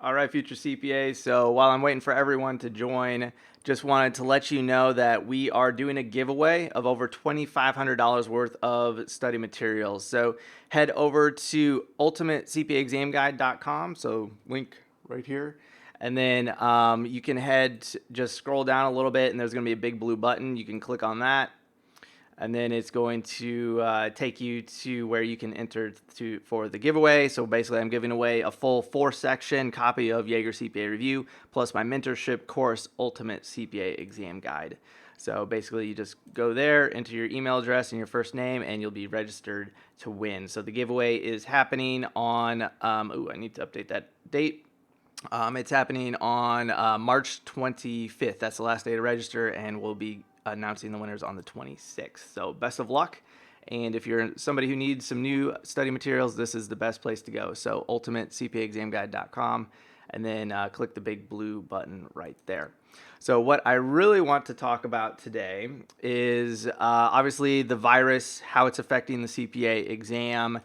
All right, future CPAs. So while I'm waiting for everyone to join, just wanted to let you know that we are doing a giveaway of over $2,500 worth of study materials. So head over to ultimatecpaexamguide.com. So link right here. And then you can just scroll down a little bit, and there's going to be a big blue button. You can click on that, and then it's going to take you to where you can enter for the giveaway. So basically, I'm giving away a full 4-section copy of Jaeger CPA Review, plus my mentorship course, Ultimate CPA Exam Guide. So basically, you just go there, enter your email address and your first name, and you'll be registered to win. So the giveaway is happening on, I need to update that date. It's happening on March 25th. That's the last day to register, and we'll be announcing the winners on the 26th. So best of luck. And if you're somebody who needs some new study materials, this is the best place to go. So ultimatecpaexamguide.com, and then click the big blue button right there. So what I really want to talk about today is obviously the virus, how it's affecting the CPA exam,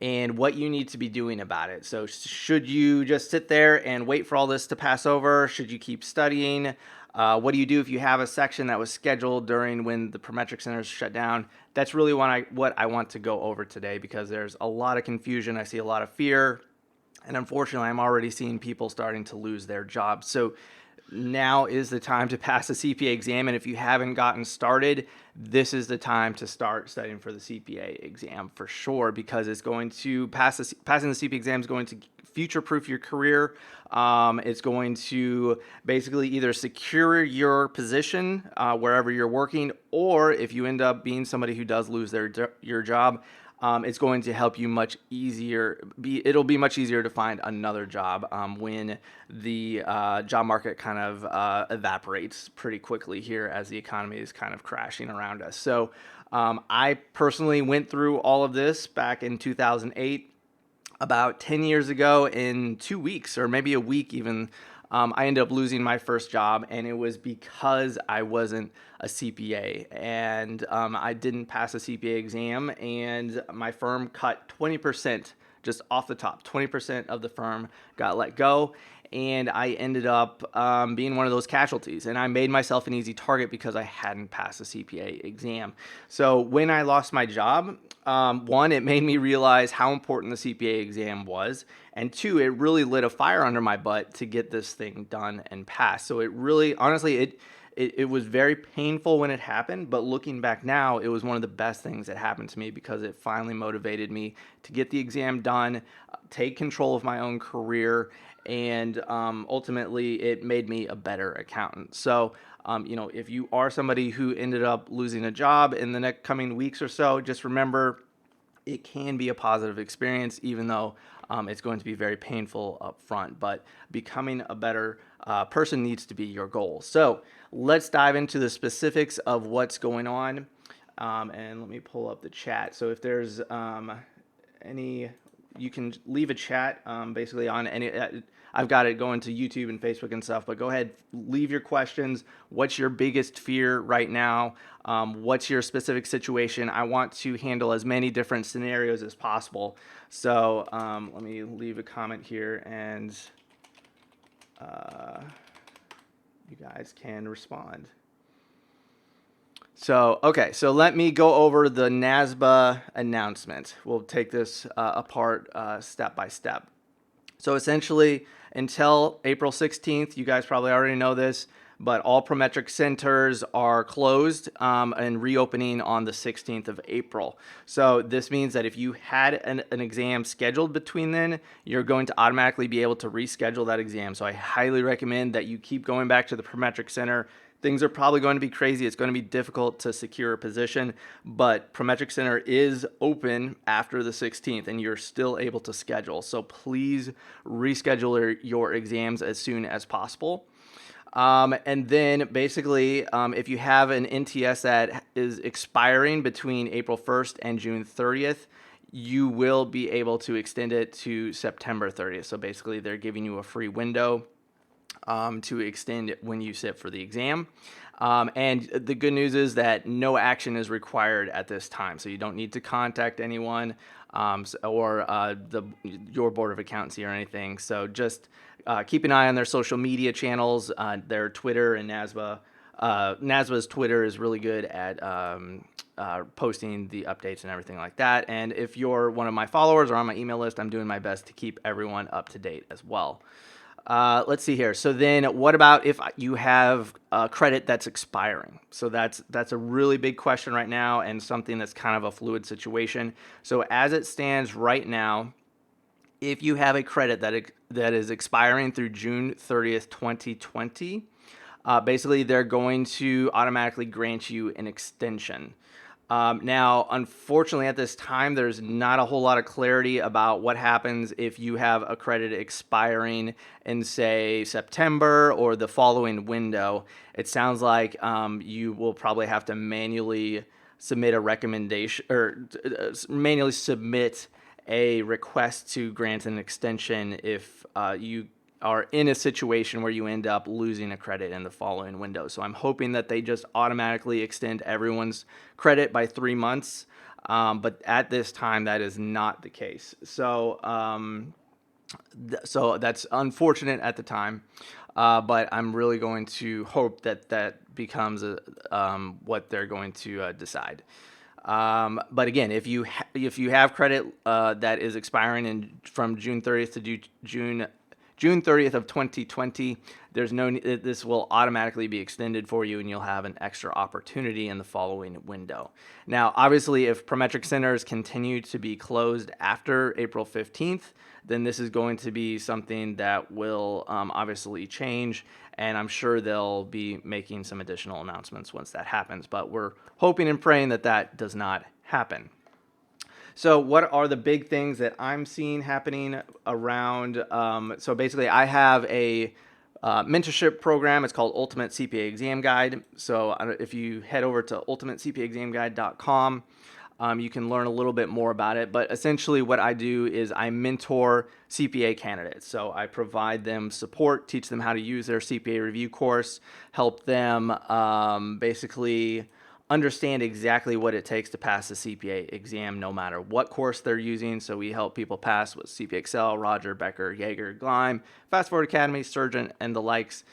and what you need to be doing about it. So should you just sit there and wait for all this to pass over? Should you keep studying? What do you do if you have a section that was scheduled during when the Prometric centers shut down? That's really what I want to go over today, because there's a lot of confusion. I see a lot of fear, and unfortunately, I'm already seeing people starting to lose their jobs. So now is the time to pass a CPA exam, and if you haven't gotten started, this is the time to start studying for the CPA exam for sure, because it's going to passing the CPA exam is going to future-proof your career. It's going to basically either secure your position wherever you're working, or if you end up being somebody who does lose your job, it's going to help you much easier. It'll be much easier to find another job when the job market kind of evaporates pretty quickly here as the economy is kind of crashing around us. So I personally went through all of this back in 2008. About 10 years ago, in 2 weeks, or maybe a week even, I ended up losing my first job, and it was because I wasn't a CPA, and I didn't pass a CPA exam, and my firm cut 20%, just off the top. 20% of the firm got let go, and I ended up being one of those casualties, and I made myself an easy target because I hadn't passed a CPA exam. So when I lost my job, one, it made me realize how important the CPA exam was, and two, it really lit a fire under my butt to get this thing done and passed. So it really, honestly, it was very painful when it happened, but looking back now, it was one of the best things that happened to me, because it finally motivated me to get the exam done, take control of my own career, and ultimately it made me a better accountant. So if you are somebody who ended up losing a job in the next coming weeks or so, just remember it can be a positive experience, even though it's going to be very painful up front. But becoming a better person needs to be your goal. So let's dive into the specifics of what's going on. And let me pull up the chat. So if there's you can leave a chat basically on any. I've got it going to YouTube and Facebook and stuff, but go ahead, leave your questions. What's your biggest fear right now? What's your specific situation? I want to handle as many different scenarios as possible. So let me leave a comment here, and you guys can respond. So let me go over the NASBA announcement. We'll take this apart step by step. So essentially, until April 16th, you guys probably already know this, but all Prometric centers are closed and reopening on the 16th of April. So this means that if you had an exam scheduled between then, you're going to automatically be able to reschedule that exam. So I highly recommend that you keep going back to the Prometric Center. Things are probably going to be crazy. It's going to be difficult to secure a position, but Prometric Center is open after the 16th, and you're still able to schedule. So please reschedule your exams as soon as possible. And then basically, if you have an NTS that is expiring between April 1st and June 30th, you will be able to extend it to September 30th. So basically, they're giving you a free window to extend when you sit for the exam. And the good news is that no action is required at this time. So you don't need to contact anyone. or your board of accountancy or anything. So just keep an eye on their social media channels, their Twitter and NASBA. NASBA's Twitter is really good at posting the updates and everything like that. And if you're one of my followers or on my email list, I'm doing my best to keep everyone up to date as well. Let's see here. So then what about if you have a credit that's expiring? So that's a really big question right now, and something that's kind of a fluid situation. So as it stands right now, if you have a credit that is expiring through June 30th, 2020, basically they're going to automatically grant you an extension. Now, unfortunately, at this time, there's not a whole lot of clarity about what happens if you have a credit expiring in, say, September or the following window. It sounds like you will probably have to manually submit a recommendation, or manually submit a request to grant an extension if you are in a situation where you end up losing a credit in the following window. So I'm hoping that they just automatically extend everyone's credit by 3 months. But at this time, that is not the case. So so that's unfortunate at the time. But I'm really going to hope that that becomes what they're going to decide. But again, if you have credit that is expiring from June 30th to June 30th of 2020, this will automatically be extended for you, and you'll have an extra opportunity in the following window. Now, obviously, if Prometric centers continue to be closed after April 15th, then this is going to be something that will obviously change, and I'm sure they'll be making some additional announcements once that happens. But we're hoping and praying that that does not happen. So what are the big things that I'm seeing happening around? So basically, I have a mentorship program. It's called Ultimate CPA Exam Guide. So if you head over to ultimatecpaexamguide.com, you can learn a little bit more about it. But essentially what I do is I mentor CPA candidates. So I provide them support, teach them how to use their CPA review course, help them basically understand exactly what it takes to pass the CPA exam no matter what course they're using. So we help people pass with CPA Excel, Roger, Becker, Jaeger, Gleim, Fast Forward Academy, Surgeon, and the likes.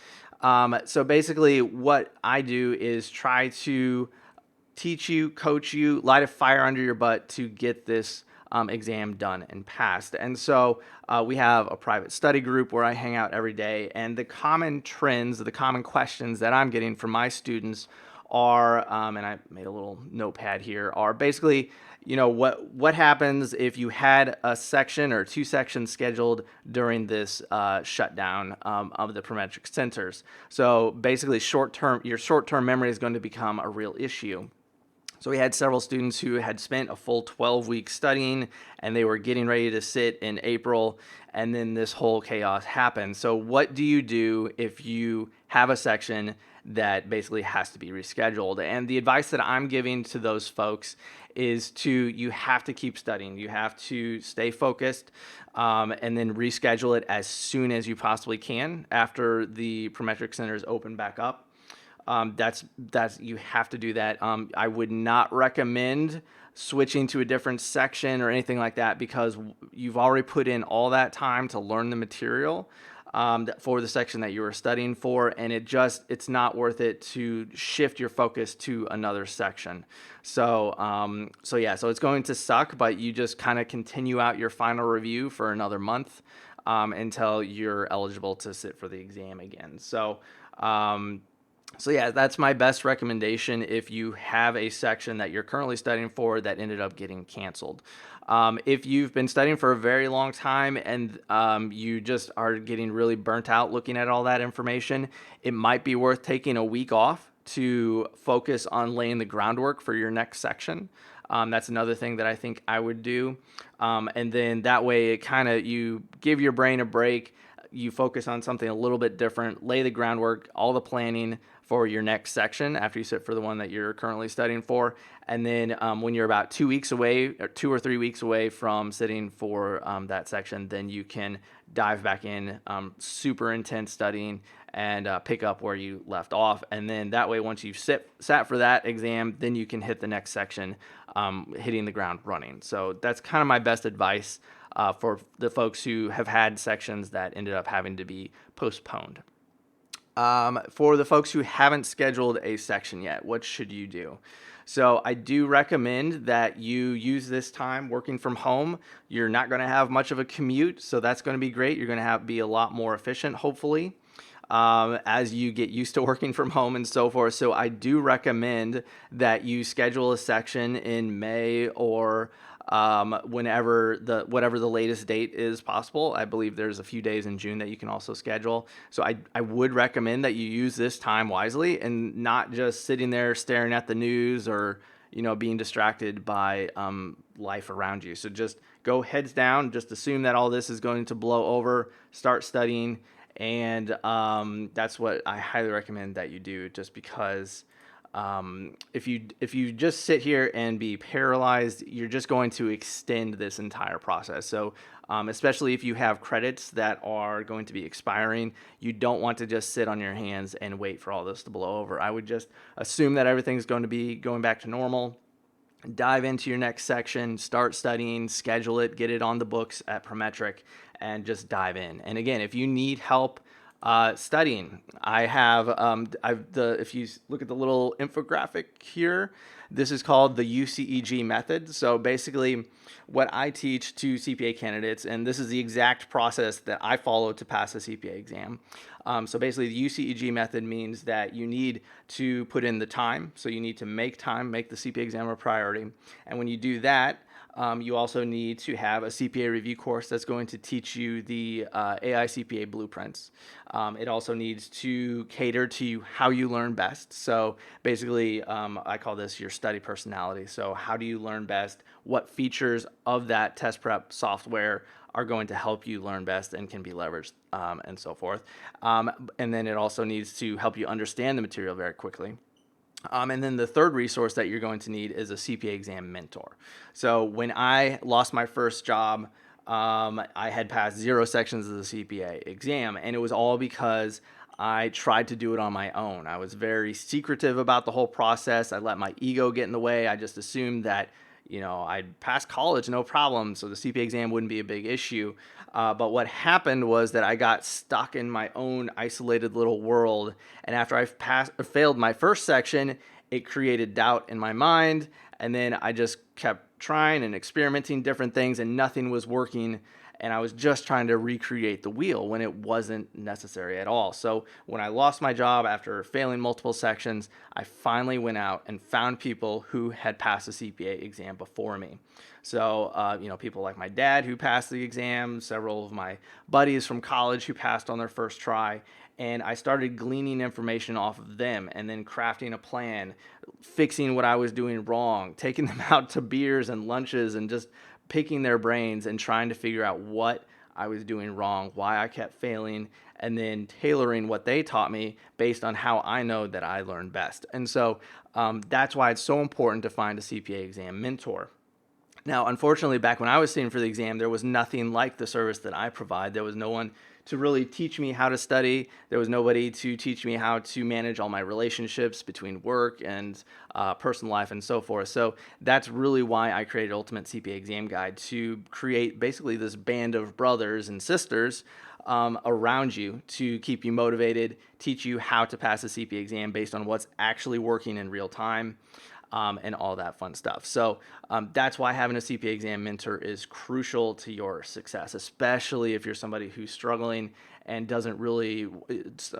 So basically what I do is try to teach you, coach you, light a fire under your butt to get this exam done and passed. And so we have a private study group where I hang out every day, and the common trends, the common questions that I'm getting from my students are, and I made a little notepad here, are basically, what happens if you had a section or 2 sections scheduled during this shutdown of the Prometric centers. So basically, your short-term memory is going to become a real issue. So we had several students who had spent a full 12 weeks studying, and they were getting ready to sit in April, and then this whole chaos happened. So what do you do if you have a section that basically has to be rescheduled? And the advice that I'm giving to those folks is you have to keep studying. You have to stay focused, and then reschedule it as soon as you possibly can after the Prometric centers open back up. That's you have to do that. I would not recommend switching to a different section or anything like that, because you've already put in all that time to learn the material for the section that you were studying for, and it's not worth it to shift your focus to another section. So so it's going to suck, but you just kind of continue out your final review for another month until you're eligible to sit for the exam again. So yeah, that's my best recommendation if you have a section that you're currently studying for that ended up getting canceled. If you've been studying for a very long time and you just are getting really burnt out looking at all that information, it might be worth taking a week off to focus on laying the groundwork for your next section. That's another thing that I think I would do. And then that way you give your brain a break. You focus on something a little bit different, lay the groundwork, all the planning for your next section after you sit for the one that you're currently studying for. And then when you're about 2 weeks away, or 2 or 3 weeks away from sitting for that section, then you can dive back in, super intense studying, and pick up where you left off. And then that way, once you've sat for that exam, then you can hit the next section hitting the ground running. So that's kind of my best advice for the folks who have had sections that ended up having to be postponed. For the folks who haven't scheduled a section yet, what should you do? So I do recommend that you use this time working from home. You're not going to have much of a commute, so that's going to be great. You're going to be a lot more efficient, hopefully, as you get used to working from home and so forth. So I do recommend that you schedule a section in May or whatever the latest date is possible. I believe there's a few days in June that you can also schedule. So I would recommend that you use this time wisely and not just sitting there staring at the news or being distracted by life around you. So just go heads down. Just assume that all this is going to blow over. Start studying, and that's what I highly recommend that you do. Just because if you just sit here and be paralyzed, you're just going to extend this entire process. So especially if you have credits that are going to be expiring, you don't want to just sit on your hands and wait for all this to blow over. I would just assume that everything's going to be going back to normal. Dive into your next section, start studying, schedule it, get it on the books at Prometric, and just dive in. And again, if you need help studying, I have if you look at the little infographic here, this is called the UCEG method. So basically, what I teach to CPA candidates, and this is the exact process that I follow to pass a CPA exam. So basically, the UCEG method means that you need to put in the time. So you need to make time, make the CPA exam a priority. And when you do that, you also need to have a CPA review course that's going to teach you the AI CPA blueprints. It also needs to cater to how you learn best. So basically, I call this your study personality. So how do you learn best? What features of that test prep software are going to help you learn best and can be leveraged, and so forth. And then it also needs to help you understand the material very quickly. And then the third resource that you're going to need is a CPA exam mentor. So when I lost my first job, I had passed 0 sections of the CPA exam, and it was all because I tried to do it on my own. I was very secretive about the whole process. I let my ego get in the way. I just assumed that I'd pass college, no problem, so the CPA exam wouldn't be a big issue. But what happened was that I got stuck in my own isolated little world, and after I failed my first section, it created doubt in my mind, and then I just kept trying and experimenting different things, and nothing was working. And I was just trying to recreate the wheel when it wasn't necessary at all. So when I lost my job after failing multiple sections, I finally went out and found people who had passed the CPA exam before me. So, people like my dad who passed the exam, several of my buddies from college who passed on their first try. And I started gleaning information off of them and then crafting a plan, fixing what I was doing wrong, taking them out to beers and lunches and just picking their brains and trying to figure out what I was doing wrong, why I kept failing, and then tailoring what they taught me based on how I know that I learn best. And so that's why it's so important to find a CPA exam mentor. Now, unfortunately, back when I was sitting for the exam, there was nothing like the service that I provide. There was no one to really teach me how to study. There was nobody to teach me how to manage all my relationships between work and personal life and so forth. So that's really why I created Ultimate CPA Exam Guide, to create basically this band of brothers and sisters around you to keep you motivated, teach you how to pass a CPA exam based on what's actually working in real time. And all that fun stuff. So that's why having a CPA exam mentor is crucial to your success, especially if you're somebody who's struggling and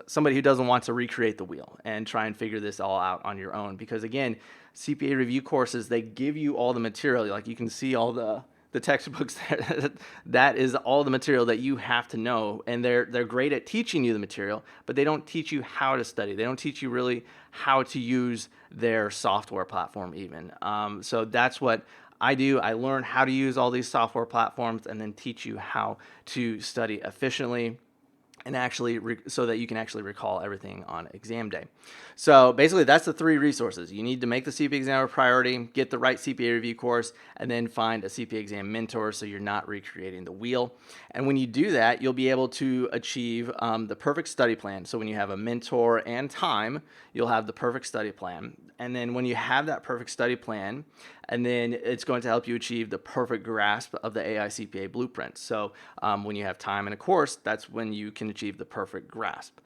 somebody who doesn't want to recreate the wheel and try and figure this all out on your own. Because again, CPA review courses, they give you all the material. Like you can see all the textbooks there. That is all the material that you have to know, and they're great at teaching you the material, but they don't teach you how to study. They don't teach you really how to use their software platform even. So that's what I do. I learn how to use all these software platforms and then teach you how to study efficiently and actually so that you can actually recall everything on exam day. So basically, that's the 3 resources. You need to make the CPA exam a priority, get the right CPA review course, and then find a CPA exam mentor so you're not recreating the wheel. And when you do that, you'll be able to achieve the perfect study plan. So when you have a mentor and time, you'll have the perfect study plan. And then when you have that perfect study plan, And then it's going to help you achieve the perfect grasp of the AI CPA blueprint. So when you have time in a course, that's when you can achieve the perfect grasp.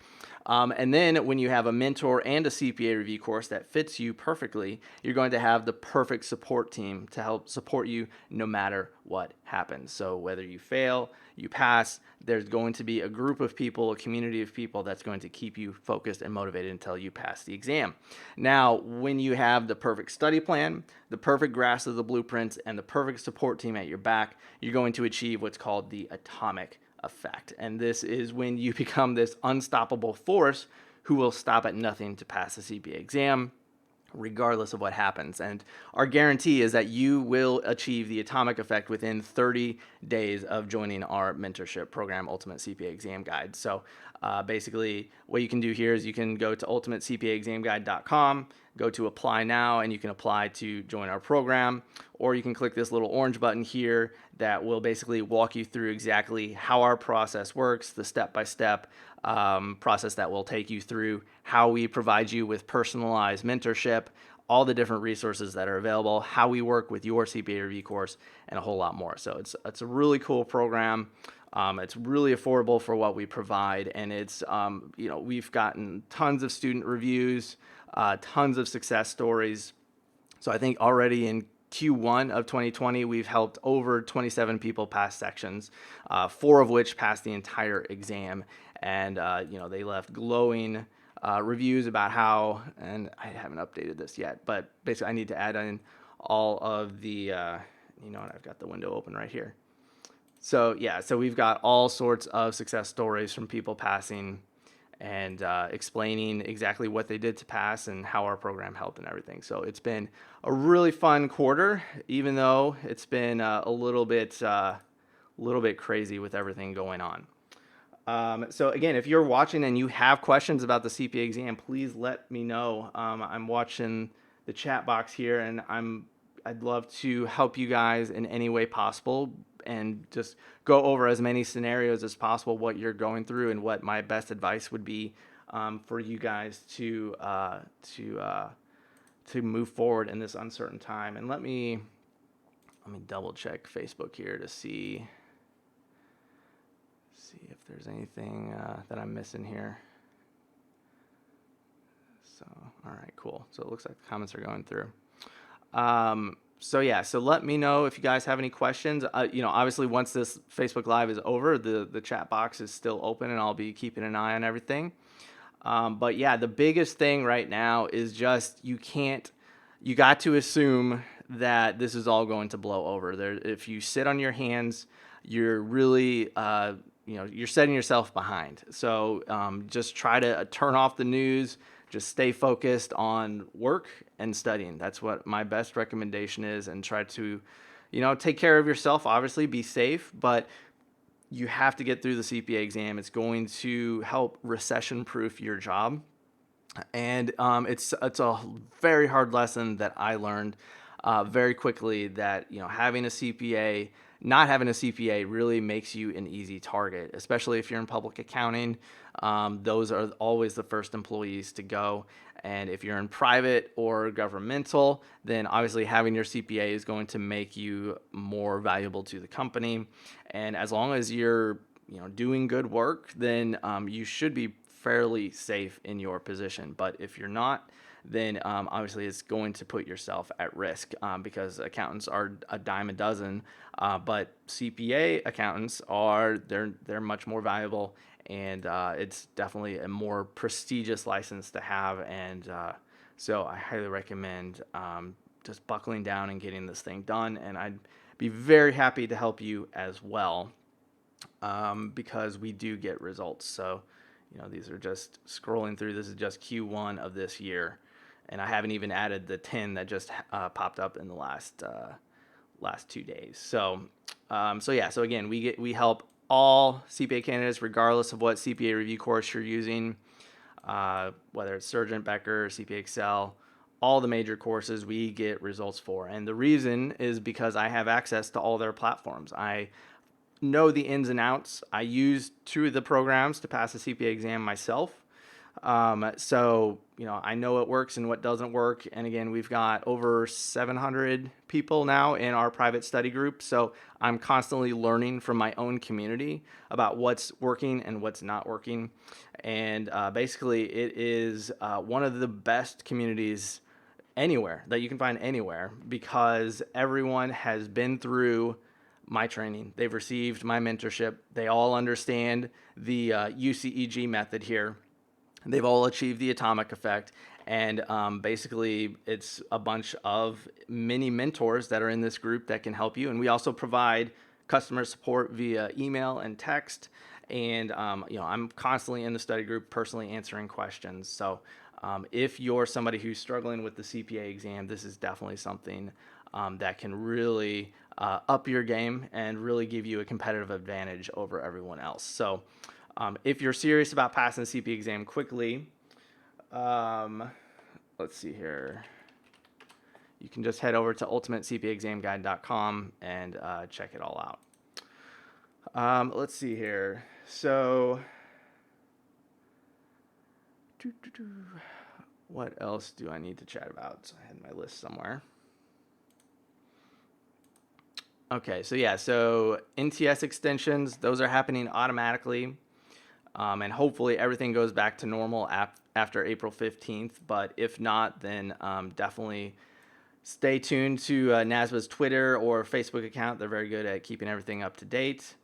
And then when you have a mentor and a CPA review course that fits you perfectly, you're going to have the perfect support team to help support you no matter what happens. So whether you fail, you pass, there's going to be a group of people, a community of people that's going to keep you focused and motivated until you pass the exam. Now, when you have the perfect study plan, the perfect grasp of the blueprints, and the perfect support team at your back, you're going to achieve what's called the atomic effect. And this is when you become this unstoppable force who will stop at nothing to pass the CPA exam, regardless of what happens. And our guarantee is that you will achieve the atomic effect within 30 days of joining our mentorship program, Ultimate CPA Exam Guide. So basically, what you can do here is you can go to ultimatecpaexamguide.com, go to apply now, and you can apply to join our program. Or you can click this little orange button here that will basically walk you through exactly how our process works, the step-by-step process that will take you through how we provide you with personalized mentorship, all the different resources that are available, how we work with your CPA review course, and a whole lot more. So it's a really cool program. It's really affordable for what we provide, and it's we've gotten tons of student reviews, tons of success stories. So I think already in Q1 of 2020, we've helped over 27 people pass sections, 4 of which passed the entire exam. And, they left glowing reviews about how, and I haven't updated this yet, but basically I need to add in all of the, I've got the window open right here. So we've got all sorts of success stories from people passing and explaining exactly what they did to pass and how our program helped and everything. So it's been a really fun quarter, even though it's been a little bit crazy with everything going on. So again, if you're watching and you have questions about the CPA exam, please let me know. I'm watching the chat box here, and I'd love to help you guys in any way possible and just go over as many scenarios as possible, what you're going through and what my best advice would be for you guys to move forward in this uncertain time. And let me double check Facebook here to see if there's anything that I'm missing here. So, all right, cool. So it looks like the comments are going through. So let me know if you guys have any questions. Obviously once this Facebook Live is over, the chat box is still open and I'll be keeping an eye on everything. But yeah, the biggest thing right now is just you got to assume that this is all going to blow over. If you sit on your hands, you're really you're setting yourself behind. So just try to turn off the news. Just stay focused on work and studying. That's what my best recommendation is, and try to, take care of yourself. Obviously, be safe, but you have to get through the CPA exam. It's going to help recession-proof your job, and it's a very hard lesson that I learned very quickly. That not having a CPA really makes you an easy target, especially if you're in public accounting. Those are always the first employees to go. And if you're in private or governmental, then obviously having your CPA is going to make you more valuable to the company. And as long as you're doing good work, then you should be fairly safe in your position. But if you're not, then obviously it's going to put yourself at risk because accountants are a dime a dozen, but CPA accountants they're much more valuable, and it's definitely a more prestigious license to have. And so I highly recommend just buckling down and getting this thing done, and I'd be very happy to help you as well because we do get results. So these are just scrolling through. This is just Q1 of this year. And I haven't even added the 10 that just popped up in the last 2 days. So again, we help all CPA candidates, regardless of what CPA review course you're using, whether it's Surgeon, Becker, CPA Excel, all the major courses we get results for. And the reason is because I have access to all their platforms. I know the ins and outs. I use 2 of the programs to pass the CPA exam myself. So I know what works and what doesn't work. And again, we've got over 700 people now in our private study group. So I'm constantly learning from my own community about what's working and what's not working. And basically, it is one of the best communities anywhere that you can find anywhere, because everyone has been through my training. They've received my mentorship. They all understand the UCEG method here. They've all achieved the atomic effect. And basically, it's a bunch of mini mentors that are in this group that can help you. And we also provide customer support via email and text. And I'm constantly in the study group personally answering questions. So if you're somebody who's struggling with the CPA exam, this is definitely something that can really up your game and really give you a competitive advantage over everyone else. So if you're serious about passing the CPA exam quickly, let's see here. You can just head over to ultimatecpaexamguide.com and check it all out. Let's see here. So, what else do I need to chat about? So I had my list somewhere. Okay, so NTS extensions, those are happening automatically. And hopefully everything goes back to normal after April 15th. But if not, then definitely stay tuned to NASBA's Twitter or Facebook account. They're very good at keeping everything up to date.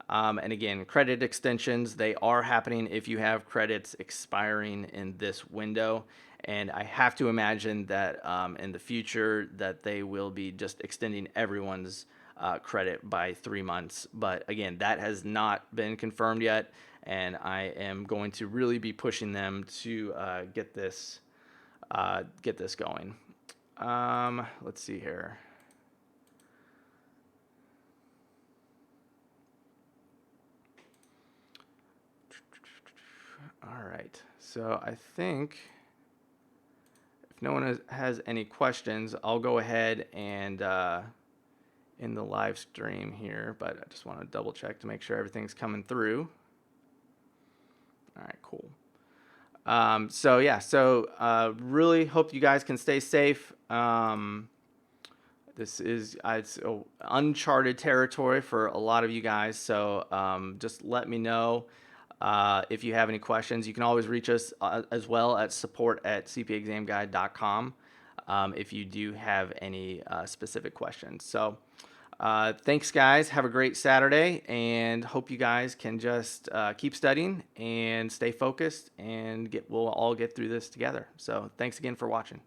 And again, credit extensions, they are happening if you have credits expiring in this window. And I have to imagine that in the future that they will be just extending everyone's credit by 3 months. But again, that has not been confirmed yet. And I am going to really be pushing them to get this going. Let's see here. All right. So I think if no one has any questions, I'll go ahead and in the live stream here, but I just want to double check to make sure everything's coming through. All right, cool. So really hope you guys can stay safe. This is it's uncharted territory for a lot of you guys. So just let me know if you have any questions. You can always reach us as well at support@cpaexamguide.com if you do have any specific questions. So thanks, guys. Have a great Saturday, and hope you guys can just keep studying and stay focused, and we'll all get through this together. So thanks again for watching.